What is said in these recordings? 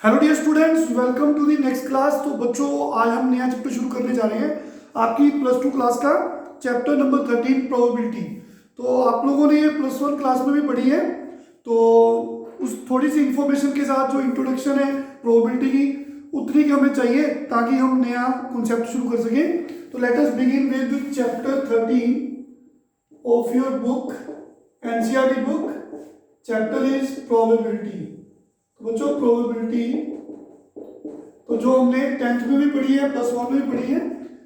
Hello dear students, welcome to the next class. तो बच्चों, आज हम नया चैप्टर शुरू करने जा रहे हैं आपकी प्लस टू क्लास का, चैप्टर नंबर 13 प्रोबेबिलिटी। तो आप लोगों ने ये प्लस वन क्लास में भी पढ़ी है, तो उस थोड़ी सी इंफॉर्मेशन के साथ जो इंट्रोडक्शन है प्रोबेबिलिटी की, उतनी की हमें चाहिए ताकि हम नया कॉन्सेप्ट शुरू कर सकें। तो let us begin with chapter 13 of your book, NCERT book. Chapter is probability. बच्चों, प्रोबेबिलिटी तो जो हमने 10th में भी पढ़ी है, प्लस वन में भी पढ़ी है,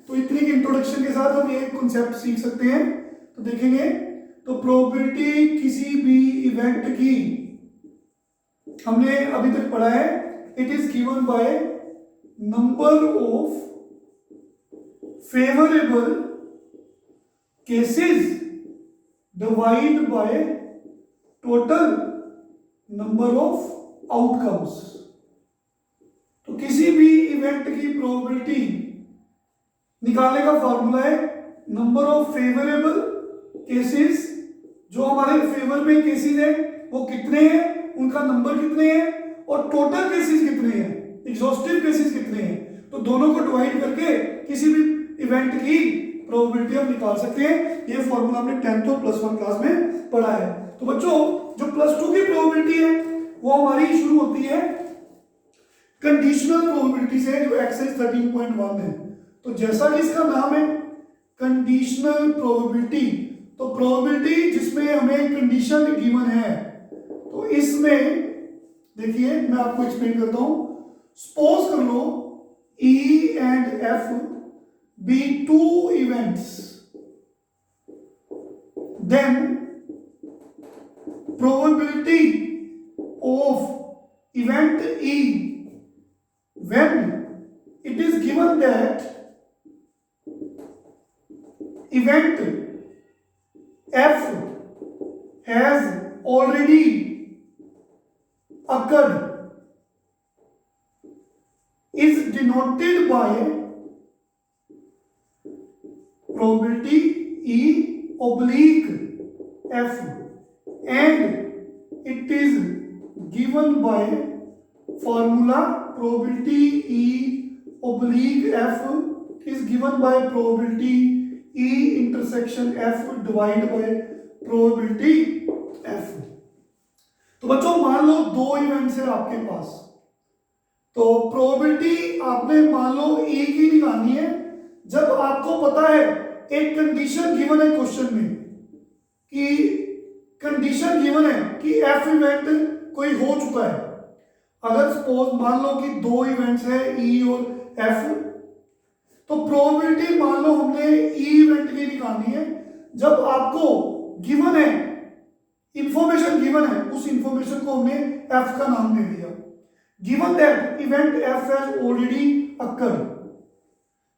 तो इतनी की इंट्रोडक्शन के साथ हम एक कॉन्सेप्ट सीख सकते हैं। तो देखेंगे, तो प्रोबेबिलिटी किसी भी इवेंट की हमने अभी तक पढ़ा है, it is given by number of favourable cases divide by total number of outcomes. तो किसी भी इवेंट की प्रोबेबिलिटी निकालने का फॉर्मूला है नंबर ऑफ फेवरेबल केसेस। जो हमारे फेवर में केसेस है वो कितने हैं, उनका नंबर कितने हैं, और टोटल केसेस कितने हैं, एग्जॉस्टिव केसेस कितने हैं। तो दोनों को डिवाइड करके किसी भी इवेंट की प्रोबेबिलिटी हम निकाल सकते हैं। ये फॉर्मूला हमने 10th और प्लस वन क्लास में पढ़ा है। तो बच्चों, जो प्लस टू की प्रोबेबिलिटी है वो हमारी शुरू होती है कंडीशनल प्रोबेबिलिटी से, जो एक्सरसाइज 13.1 है। तो जैसा कि इसका नाम है कंडीशनल प्रोबेबिलिटी, तो प्रोबेबिलिटी जिसमें हमें कंडीशन गिवन है। तो इसमें देखिए, मैं आपको एक्सप्लेन करता हूं। सपोज कर लो E and F be two events, then probability of event E when it is given that event F has already occurred is denoted by probability E oblique F, and it is given by formula probability E oblique F is given by probability E intersection F divided by probability F। तो बच्चों, मान लो दो events है आपके पास, तो probability आपने मान लो E की निकालनी है जब आपको पता है एक कंडीशन गिवन है क्वेश्चन में, कि कंडीशन गिवन है कि F इवेंट कोई हो चुका है। अगर सपोज मान लो कि दो इवेंट्स है ई और एफ, तो प्रोबेबिलिटी मान लो हमने ई इवेंट की निकालनी है जब आपको गिवन है, इंफॉर्मेशन गिवन है, उस इंफॉर्मेशन को हमने एफ का नाम दे दिया। Given that event F has already occurred,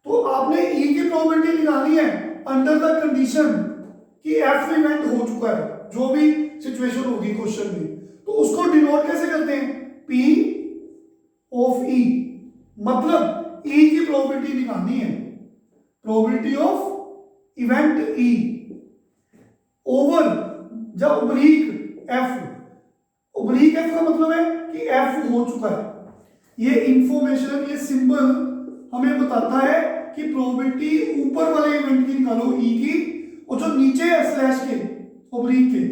तो आपने ई की प्रोबेबिलिटी निकालनी है अंडर द कंडीशन कि एफ इवेंट हो चुका है, जो भी सिचुएशन होगी क्वेश्चन में। तो उसको डिनोट कैसे करते हैं, P ऑफ E, मतलब E की प्रोबेबिलिटी निकालनी है, probability of event E over जब ओब्लिक F। ओब्लिक F का मतलब है कि F हो चुका है। ये इंफॉर्मेशन, ये सिंबल हमें बताता है कि प्रोबेबिलिटी ऊपर वाले इवेंट की निकालो E की, और जो नीचे है स्लैश के ओब्लिक के,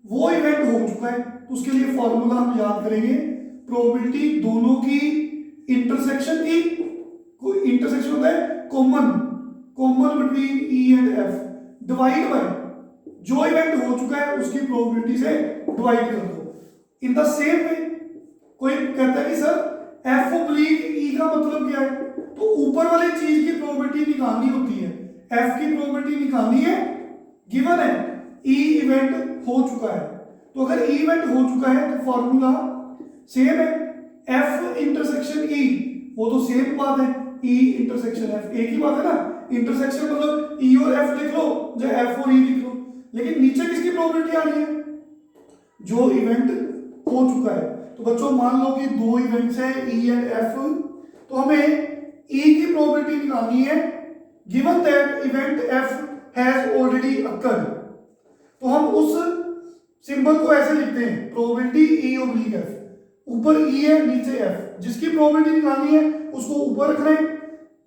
वो इवेंट हो चुका है। तो उसके लिए फॉर्मूला हम याद करेंगे, प्रोबेबिलिटी दोनों की इंटरसेक्शन की, कोई इंटरसेक्शन होता है common, common between E and F, divide by जो इवेंट हो चुका है उसकी प्रोबेबिलिटी से डिवाइड कर दो। इन द सेम वे कोई कहता है कि सर एफ ऑब्लिक ई का मतलब क्या है, तो ऊपर वाली चीज की प्रोबेबिलिटी निकालनी होती है, एफ की प्रोबेबिलिटी निकालनी है, गिवन है ई इवेंट हो चुका है। तो अगर ई इवेंट हो चुका है तो फॉर्मूला सेम है, एफ इंटरसेक्शन ई, वो तो सेम बात है, ई इंटरसेक्शन एफ, एक ही बात है ना। इंटरसेक्शन मतलब ई और एफ लिख लो, जो एफ और ई लिख लो, लेकिन नीचे किसकी प्रोबेबिलिटी आ रही है, जो इवेंट हो चुका है। तो बच्चों, मान लो कि दो इवेंट्स हैं ई एंड एफ, तो हमें ई की प्रोबेबिलिटी निकालनी है given that event F has already occurred. तो हम उस सिंबल को ऐसे लिखते हैं, प्रोबेबिलिटी ई ऑब्लिक एफ। ऊपर ई है नीचे एफ, जिसकी प्रोबेबिलिटी निकालनी है उसको ऊपर रखना है,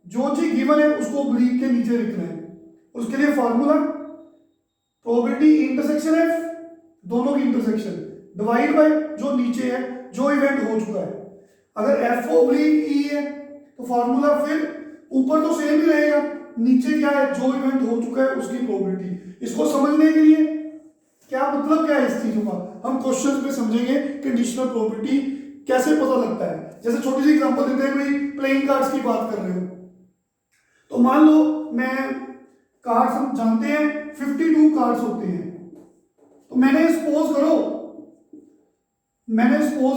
जो चीज गिवन है उसको ओब्लिक के नीचे लिखना है। उसके लिए फार्मूला प्रोबेबिलिटी इंटरसेक्शन एफ, दोनों की इंटरसेक्शन डिवाइड बाय जो नीचे है, जो इवेंट हो चुका है। अगर एफ ओब्लिक ई है तो फार्मूला फिर ऊपर तो सेम ही रहेगा, नीचे क्या है, जो इवेंट हो चुका है उसकी प्रोबेबिलिटी। इसको समझने के लिए क्या मतलब क्या है इस चीजों का, हम क्वेश्चन में समझेंगे कंडीशनल प्रोबेबिलिटी कैसे पता लगता है। जैसे छोटी सी एग्जांपल देते हैं, भाई प्लेइंग कार्ड्स की बात कर रहे हो, तो मान लो मैं कार्ड्स, हम जानते हैं 52 कार्ड्स होते हैं, तो मैंने सपोज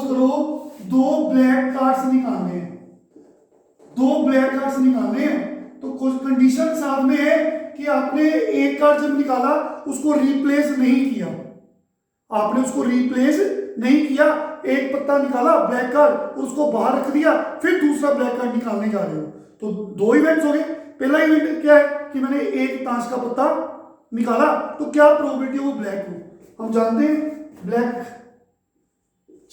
करो दो ब्लैक कार्ड्स निकालने हैं, तो कुछ कंडीशन साथ में है कि आपने एक कार्ड जब निकाला उसको रिप्लेस नहीं किया, एक पत्ता निकाला ब्लैक कार्ड उसको बाहर रख दिया, फिर दूसरा ब्लैक कार्ड निकालने जा रहे हो, तो दो इवेंट्स हो गए। पहला इवेंट क्या है कि मैंने एक ताश का पत्ता निकाला, तो क्या प्रोबेबिलिटी वो ब्लैक हो, हम जानते हैं ब्लैक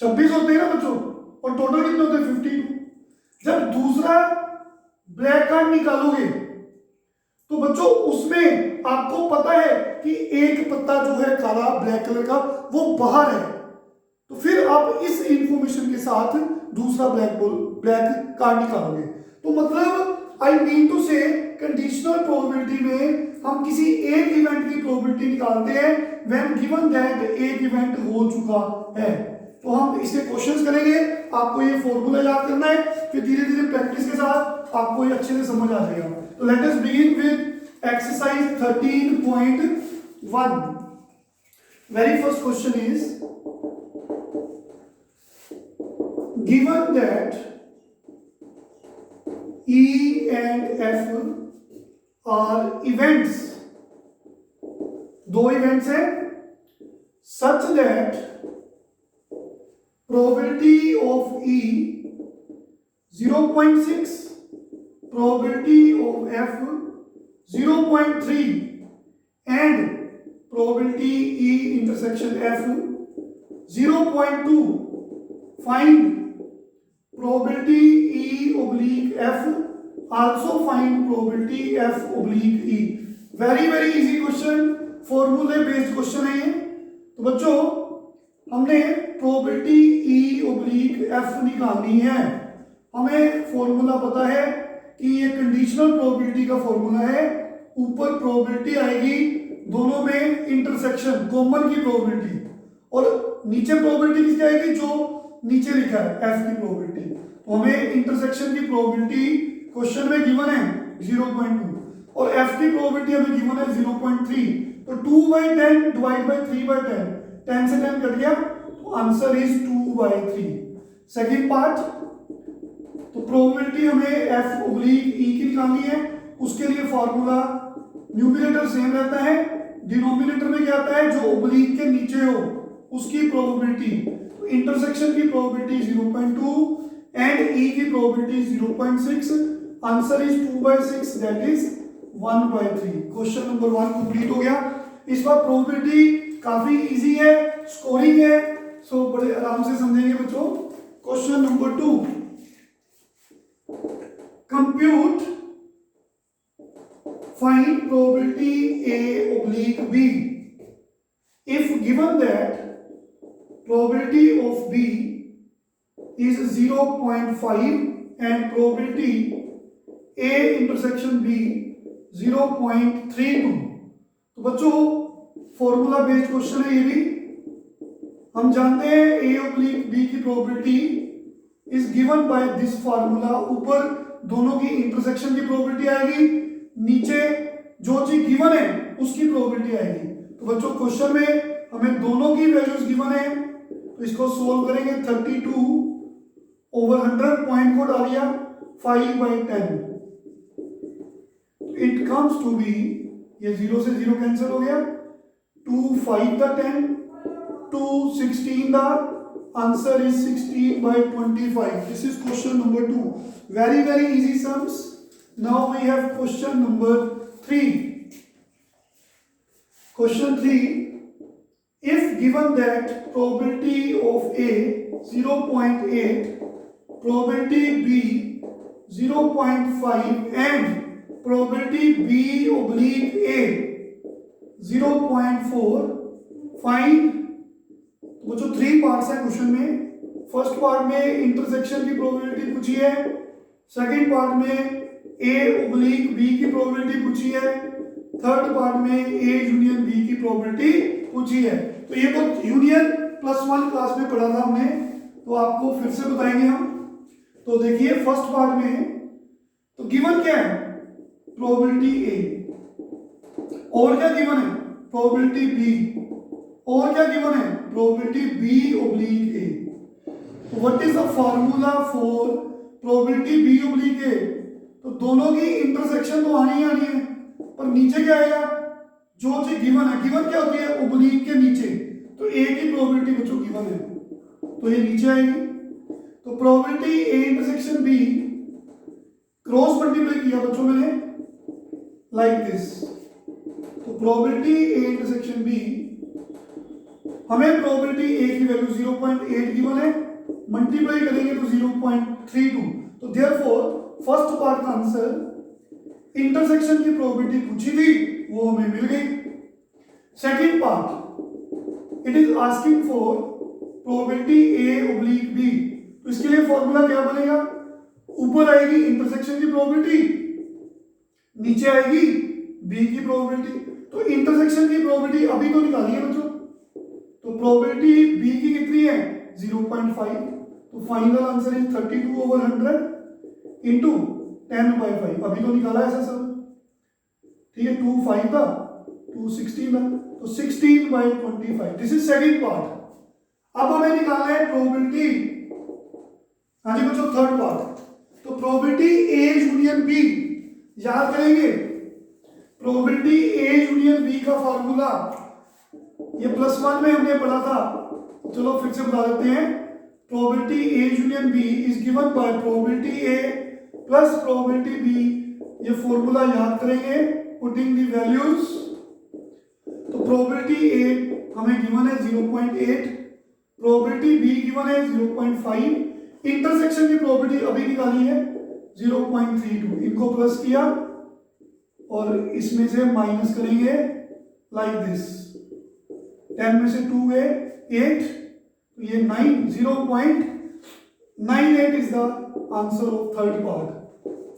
26 होते हैं ना बच्चों, और टोटल कितने होते हैं 52। जब दूसरा ब्लैक कार्ड निकालोगे तो बच्चों उसमें आपको पता है कि एक पत्ता जो है काला ब्लैक कलर का वो बाहर है, तो फिर आप इस इंफॉर्मेशन के साथ दूसरा ब्लैक कार्ड निकालोगे। तो मतलब आई मीन टू से कंडीशनल प्रोबेबिलिटी में हम किसी एक इवेंट की प्रोबेबिलिटी निकालते हैं व्हेन गिवन दैट एक इवेंट हो चुका है। तो हम इसके क्वेश्चंस करेंगे, आपको ये फॉर्मूला याद करना है, फिर धीरे धीरे प्रैक्टिस के साथ आपको ये अच्छे से समझ आ जाएगा। तो let us begin with exercise 13.1। Very first question is given that E and F are events, दो इवेंट्स हैं, such that probability of E 0.6, probability of F 0.3 and probability E intersection F 0.2. Find probability E oblique F, also find probability F oblique E। very easy question, फॉर्मूले based question है ये। तो बच्चों हमने probability E oblique F निकालनी है, हमें formula पता है कि ये कंडीशनल प्रोबेबिलिटी का फॉर्मूला है, ऊपर प्रोबेबिलिटी आएगी दोनों में इंटरसेक्शन कॉमन की प्रोबेबिलिटी, और नीचे प्रोबेबिलिटी किसकी आएगी, जो नीचे लिखा है F की प्रोबेबिलिटी। तो हमें इंटरसेक्शन की प्रोबेबिलिटी क्वेश्चन में गिवन है 0.2 और F की प्रोबेबिलिटी हमें गिवन है 0.3, तो 2/10 डिवाइड बाय 3/10, 10 से 10 कट गया, तो आंसर इज 2/3। सेकंड पार्ट, तो प्रोबेबिलिटी हमें F oblique E की निकालनी है, उसके लिए फॉर्मूला न्यूमरेटर सेम रहता है, डिनोमिनेटर में क्या आता है, जो ओब्लिक के नीचे हो उसकी प्रोबेबिलिटी, तो इंटरसेक्शन की प्रोबेबिलिटी 0.2 एंड E की probability 0.6, answer is 2/6 that is 1/3। Question number 1 complete हो गया। इस बार प्रोबेबिलिटी काफी इजी है, स्कोरिंग है, सो बड़े आराम से समझेंगे बच्चों। Question number 2, compute find probability A oblique B if given that probability of B is 0.5 and probability A intersection B 0.32। तो बच्चों फॉर्मूला बेस्ड क्वेश्चन है ये भी, हम जानते हैं A oblique B की probability is given by this formula, ऊपर दोनों की इंटरसेक्शन की प्रोबेबिलिटी आएगी, नीचे जो चीज गिवन है उसकी प्रोबेबिलिटी आएगी। तो बच्चों क्वेश्चन में हमें दोनों की वैल्यूज गिवन है, तो इसको सोल्व करेंगे, 32/100 पॉइंट को डाल दिया 5/10, इट कम्स टू बी, ये 0 से 0 कैंसिल हो गया, 2 5 the 10, 2 16 the, answer is 16/25। This is question number 2, very easy sums। Now we have question number 3। Question 3, if given that probability of A 0.8, probability B 0.5 and probability B oblique A 0.4. Find वो जो 3 parts है question में, first part में intersection की probability पूछी है, second part में A oblique B की प्रोबेबिलिटी पूछी है, थर्ड पार्ट में A यूनियन B की प्रोबेबिलिटी पूछी है। तो ये तो यूनियन +1 क्लास में पढ़ा था हमने, तो आपको फिर से बताएंगे हम। तो देखिए फर्स्ट पार्ट में तो गिवन क्या है, प्रोबेबिलिटी A, और क्या गिवन है, प्रोबेबिलिटी B, और क्या गिवन है, प्रोबेबिलिटी B oblique A। तो what is the formula for probability B oblique A? तो दोनों की इंटरसेक्शन तो आनी है, पर नीचे क्या आएगा, जो चीज गिवन है, गिवन क्या होती है, ओब्लिक के नीचे, तो A की प्रोबेबिलिटी बच्चों गिवन है, तो ये नीचे आएगी। तो probability A intersection B cross multiply किया बच्चों मैंने लाइक दिस, तो प्रोबेबिलिटी A इंटरसेक्शन B, हमें प्रोबेबिलिटी A की वैल्यू 0.8 गिवन है, मल्टीप्लाई करेंगे तो 0.32, तो देयरफॉर फर्स्ट पार्ट का आंसर इंटरसेक्शन की प्रोबेबिलिटी पूछी थी वो हमें मिल गई। Second part it is asking for probability A oblique B, तो इसके लिए फॉर्मूला क्या बनेगा, ऊपर आएगी इंटरसेक्शन की प्रोबेबिलिटी, नीचे आएगी B की प्रोबेबिलिटी। तो इंटरसेक्शन की प्रोबेबिलिटी अभी तो निकाली है बच्चों, तो प्रोबेबिलिटी B की कितनी है 0.5, तो फाइनल आंसर इज 32/100 इंटू 10/5, अभी तो निकाला ऐसा सब, ठीक है, 2 5 था, 2 16 था, तो 16/25, दिस इज सेकंड पार्ट। अब हमें निकालना है प्रोबेबिलिटी, हाँ जी बच्चों थर्ड पार्ट, तो प्रोबेबिलिटी A यूनियन B, याद करेंगे प्रोबेबिलिटी A यूनियन B का फार्मूला ये +1 में हमने पढ़ा था, चलो फिर से बता देते हैं। Probability A union B is given by probability A plus probability B, ये फॉर्मूला याद करेंगे पुटिंग द वैल्यूज। तो प्रोबेबिलिटी A हमें गिवन है 0.8, प्रोबेबिलिटी B गिवन है 0.5, इंटरसेक्शन की प्रोबेबिलिटी अभी निकाली है 0.32, इनको प्लस किया और इसमें से माइनस करेंगे लाइक दिस, 10 में से 2 है 8, तो ये 9, 0.98 is the answer of third part.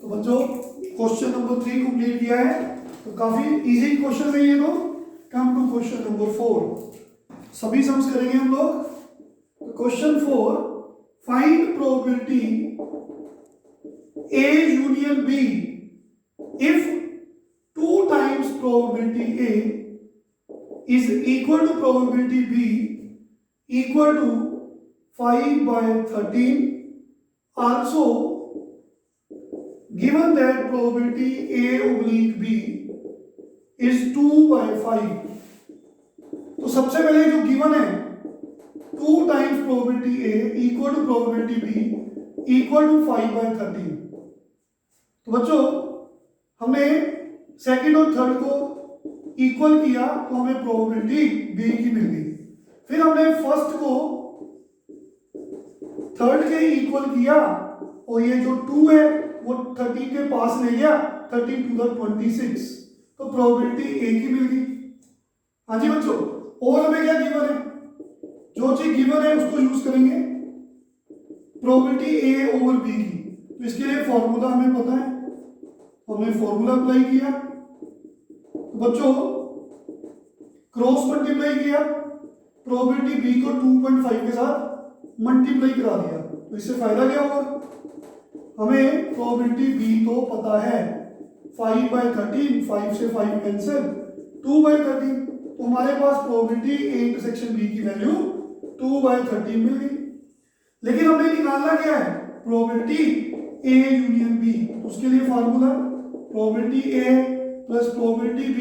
तो बच्चों क्वेश्चन नंबर 3 कंप्लीट किया है, तो काफी इजी क्वेश्चन है ये तो। कम टू क्वेश्चन नंबर 4, सभी सम्स करेंगे हम लोग। तो question 4, find probability A union B if 2 times probability A is equal to probability B equal to 5/13. Also given that probability A oblique B is 2/5, तो सबसे पहले जो गिवन है 2 times probability A equal to probability B equal to 5/13, तो बच्चों हमने second और third को इक्वल किया तो हमें प्रोबेबिलिटी B की मिल गई। फिर हमने फर्स्ट को थर्ड के इक्वल किया और ये जो 2 है वो 13 के पास ले गया, 13 to the 26, तो प्रोबेबिलिटी A की मिल गई। हाँ जी बच्चों, और हमें क्या गिवन है, जो चीज गिवन है उसको यूज करेंगे प्रोबेबिलिटी A ओवर B की। तो इसके लिए फॉर्मूला हमें पता है, हमने फॉर्मूला अप्लाई किया, तो बच्चों क्रॉस मल्टीप्लाई किया, प्रोबेबिलिटी B को 2.5 के साथ मल्टीप्लाई करा दिया, तो इससे फायदा क्या होगा, हमें प्रोबेबिलिटी B तो पता है 5/13, 5 से 5 कैंसिल, 2/13, तो हमारे पास प्रोबेबिलिटी A इंटरसेक्शन B की वैल्यू 2/13 मिल गई। लेकिन हमें निकालना क्या है, प्रोबेबिलिटी A यूनियन B, तो उसके लिए formula probability A plus probability B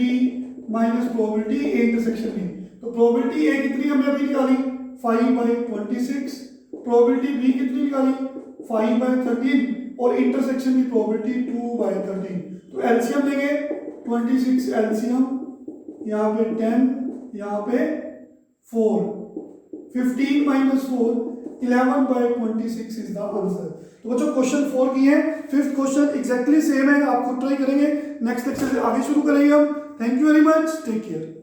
minus probability A intersection B। तो प्रोबेबिलिटी A कितनी हमने अभी निकाली 5/26, प्रोबेबिलिटी B कितनी निकाली 5/13 और इंटरसेक्शन की प्रोबेबिलिटी 2/13। तो एलसीएम लेंगे 26 एलसीएम, यहाँ पे 10, यहाँ पे 4, 15 - 4 11/26 इज द आंसर। तो बच्चों क्वेश्चन 4 की है, फिफ्थ क्वेश्चन एग्जैक्टली सेम है, आप खुद ट्राई करेंगे। नेक्स्ट लेक्चर से आगे शुरू करेंगे हम। Thank you very much, take care.